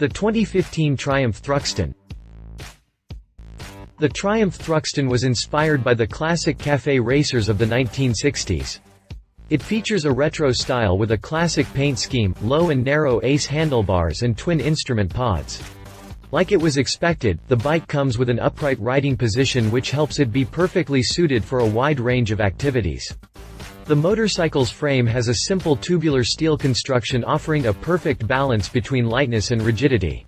The 2015 Triumph Thruxton. The Triumph Thruxton was inspired by the classic café racers of the 1960s. It features a retro style with a classic paint scheme, low and narrow ace handlebars and twin instrument pods. Like it was expected, the bike comes with an upright riding position which helps it be perfectly suited for a wide range of activities. The motorcycle's frame has a simple tubular steel construction offering a perfect balance between lightness and rigidity.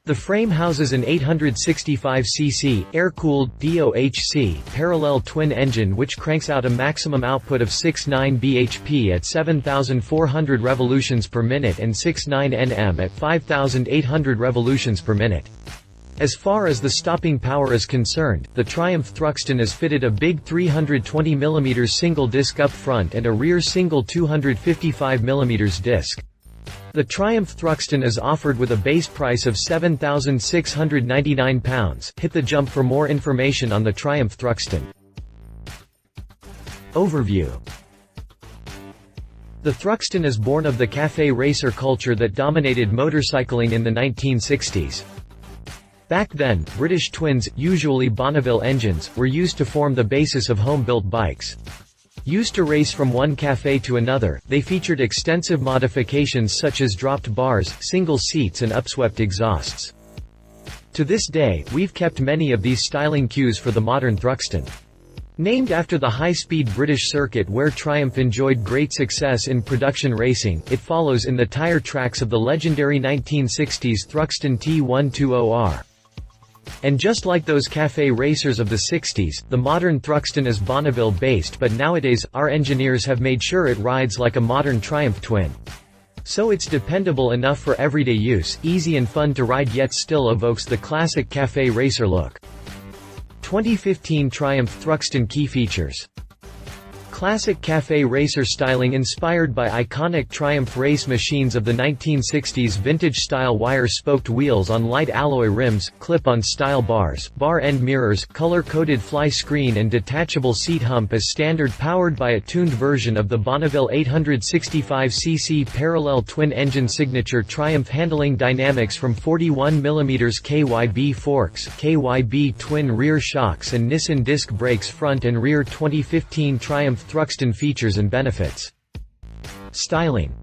The frame houses an 865cc, air-cooled, DOHC, parallel twin engine which cranks out a maximum output of 6.9 bhp at 7,400 revolutions per minute and 6.9 Nm at 5,800 revolutions per minute. As far as the stopping power is concerned, the Triumph Thruxton is fitted a big 320mm single disc up front and a rear single 255mm disc. The Triumph Thruxton is offered with a base price of £7,699. Hit the jump for more information on the Triumph Thruxton. Overview. The Thruxton is born of the café racer culture that dominated motorcycling in the 1960s. Back then, British twins, usually Bonneville engines, were used to form the basis of home-built bikes. Used to race from one café to another, they featured extensive modifications such as dropped bars, single seats and upswept exhausts. To this day, we've kept many of these styling cues for the modern Thruxton. Named after the high-speed British circuit where Triumph enjoyed great success in production racing, it follows in the tire tracks of the legendary 1960s Thruxton T120R. And just like those café racers of the 60s, the modern Thruxton is Bonneville-based, but nowadays, our engineers have made sure it rides like a modern Triumph twin. So it's dependable enough for everyday use, easy and fun to ride yet still evokes the classic café racer look. 2015 Triumph Thruxton key features. Classic café racer styling inspired by iconic Triumph race machines of the 1960s. Vintage-style wire-spoked wheels on light alloy rims, clip-on style bars, bar-end mirrors, color-coded fly screen and detachable seat hump as standard, powered by a tuned version of the Bonneville 865cc parallel twin-engine signature Triumph handling dynamics from 41mm KYB forks, KYB twin rear shocks and Nissan disc brakes front and rear. 2015 Triumph Thruxton features and benefits. Styling.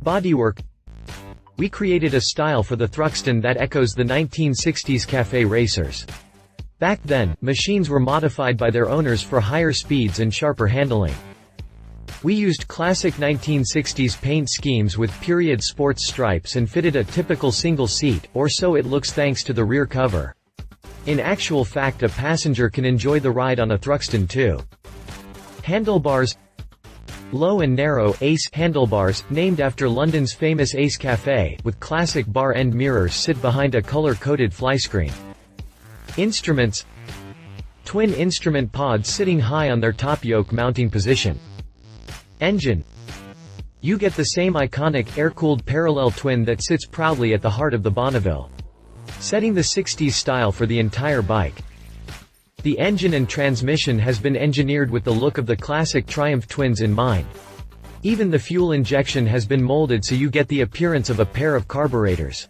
Bodywork. We created a style for the Thruxton that echoes the 1960s café racers. Back then, machines were modified by their owners for higher speeds and sharper handling. We used classic 1960s paint schemes with period sports stripes and fitted a typical single seat, or so it looks thanks to the rear cover. In actual fact, a passenger can enjoy the ride on a Thruxton too. Handlebars. Low and narrow Ace handlebars, named after London's famous Ace Cafe, with classic bar-end mirrors sit behind a color-coded flyscreen. Instruments. Twin instrument pods sitting high on their top yoke mounting position. Engine. You get the same iconic air-cooled parallel twin that sits proudly at the heart of the Bonneville, setting the 60s style for the entire bike. The engine and transmission has been engineered with the look of the classic Triumph twins in mind. Even the fuel injection has been molded so you get the appearance of a pair of carburetors.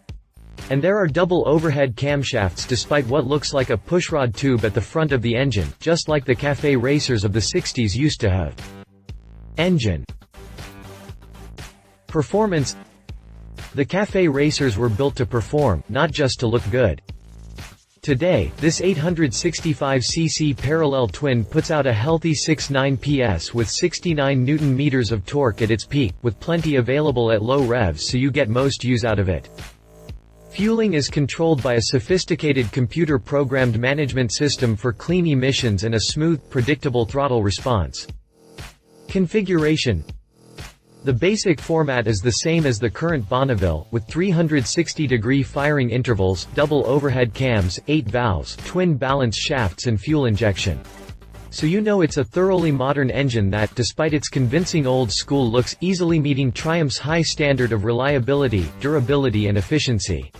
And there are double overhead camshafts despite what looks like a pushrod tube at the front of the engine, just like the café racers of the 60s used to have. Engine. Performance. The café racers were built to perform, not just to look good. Today, this 865cc parallel twin puts out a healthy 6.9 PS with 69 Nm of torque at its peak, with plenty available at low revs so you get most use out of it. Fueling is controlled by a sophisticated computer-programmed management system for clean emissions and a smooth, predictable throttle response. Configuration. The basic format is the same as the current Bonneville, with 360-degree firing intervals, double overhead cams, 8 valves, twin balance shafts and fuel injection. So you know it's a thoroughly modern engine that, despite its convincing old-school looks, easily meeting Triumph's high standard of reliability, durability and efficiency.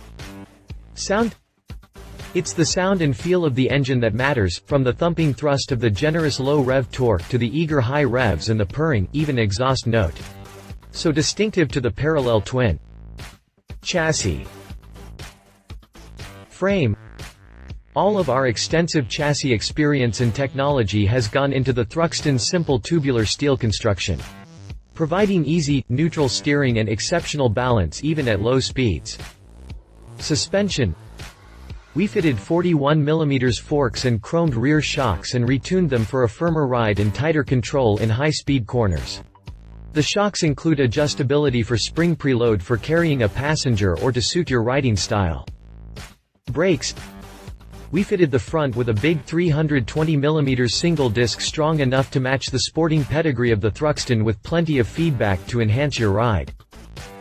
Sound. It's the sound and feel of the engine that matters, from the thumping thrust of the generous low-rev torque to the eager high revs and the purring, even exhaust note. So distinctive to the parallel twin. Chassis. Frame. All of our extensive chassis experience and technology has gone into the Thruxton's simple tubular steel construction, providing easy, neutral steering and exceptional balance even at low speeds. Suspension. We fitted 41mm forks and chromed rear shocks and retuned them for a firmer ride and tighter control in high-speed corners. The shocks include adjustability for spring preload for carrying a passenger or to suit your riding style. Brakes. We fitted the front with a big 320mm single disc strong enough to match the sporting pedigree of the Thruxton with plenty of feedback to enhance your ride.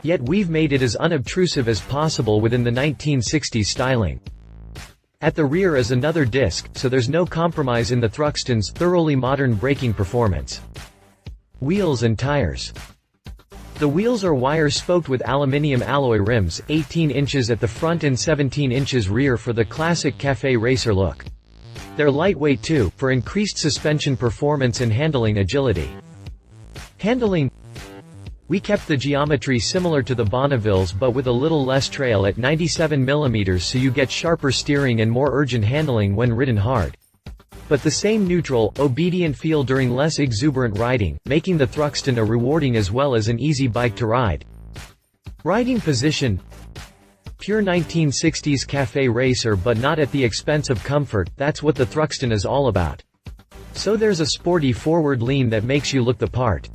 Yet we've made it as unobtrusive as possible within the 1960s styling. At the rear is another disc, so there's no compromise in the Thruxton's thoroughly modern braking performance. Wheels and tires. The wheels are wire-spoked with aluminium alloy rims, 18 inches at the front and 17 inches rear for the classic Cafe Racer look. They're lightweight too, for increased suspension performance and handling agility. Handling. We kept the geometry similar to the Bonnevilles but with a little less trail at 97mm so you get sharper steering and more urgent handling when ridden hard. But the same neutral, obedient feel during less exuberant riding, making the Thruxton a rewarding as well as an easy bike to ride. Riding position. Pure 1960s Cafe Racer but not at the expense of comfort, that's what the Thruxton is all about. So there's a sporty forward lean that makes you look the part.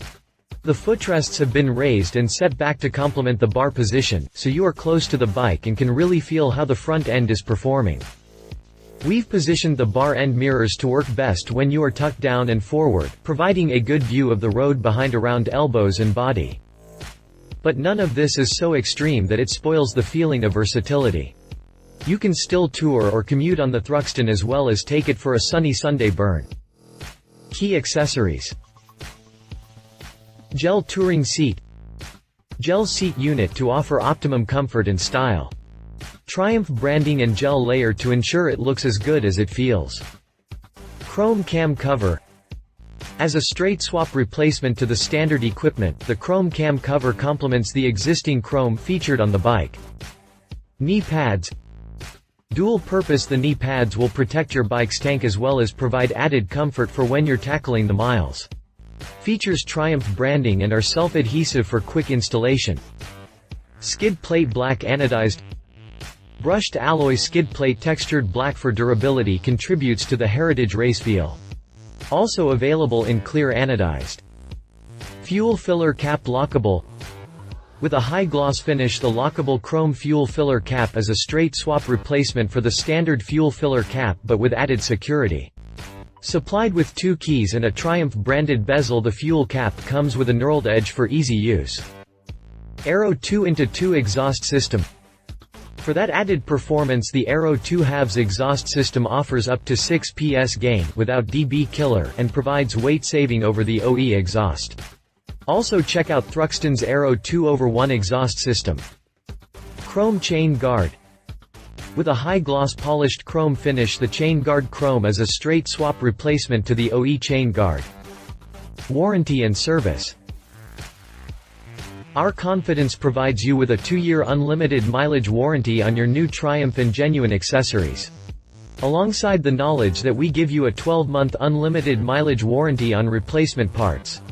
The footrests have been raised and set back to complement the bar position, so you are close to the bike and can really feel how the front end is performing. We've positioned the bar end mirrors to work best when you are tucked down and forward, providing a good view of the road behind around elbows and body. But none of this is so extreme that it spoils the feeling of versatility. You can still tour or commute on the Thruxton as well as take it for a sunny Sunday burn. Key accessories. Gel touring seat. Gel seat unit to offer optimum comfort and style. Triumph branding and gel layer to ensure it looks as good as it feels. Chrome cam cover. As a straight swap replacement to the standard equipment, the chrome cam cover complements the existing chrome featured on the bike. Knee pads. Dual purpose. The knee pads will protect your bike's tank as well as provide added comfort for when you're tackling the miles. Features Triumph branding and are self-adhesive for quick installation. Skid plate black anodized. Brushed alloy skid plate textured black for durability contributes to the heritage race feel. Also available in clear anodized. Fuel filler cap lockable. With a high gloss finish, the lockable chrome fuel filler cap is a straight swap replacement for the standard fuel filler cap but with added security. Supplied with 2 keys and a Triumph branded bezel, the fuel cap comes with a knurled edge for easy use. Aero 2x2 exhaust system. For that added performance, the Aero 2 halves exhaust system offers up to 6 PS gain without dB killer and provides weight saving over the OE exhaust. Also check out Thruxton's Aero 2/1 exhaust system. Chrome chain guard. With a high gloss polished chrome finish, the chain guard chrome is a straight swap replacement to the OE chain guard. Warranty and service. Our confidence provides you with a 2-year unlimited mileage warranty on your new Triumph and genuine accessories. Alongside the knowledge that we give you a 12-month unlimited mileage warranty on replacement parts.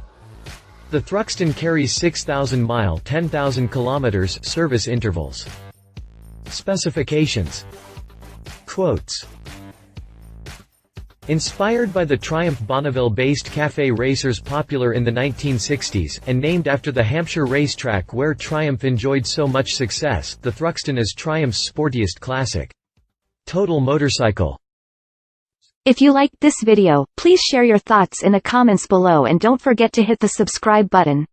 The Thruxton carries 6,000-mile 10,000 kilometers service intervals. Specifications. Quotes. Inspired by the Triumph Bonneville-based Cafe Racers popular in the 1960s, and named after the Hampshire racetrack where Triumph enjoyed so much success, the Thruxton is Triumph's sportiest classic. Total motorcycle. If you liked this video, please share your thoughts in the comments below and don't forget to hit the subscribe button.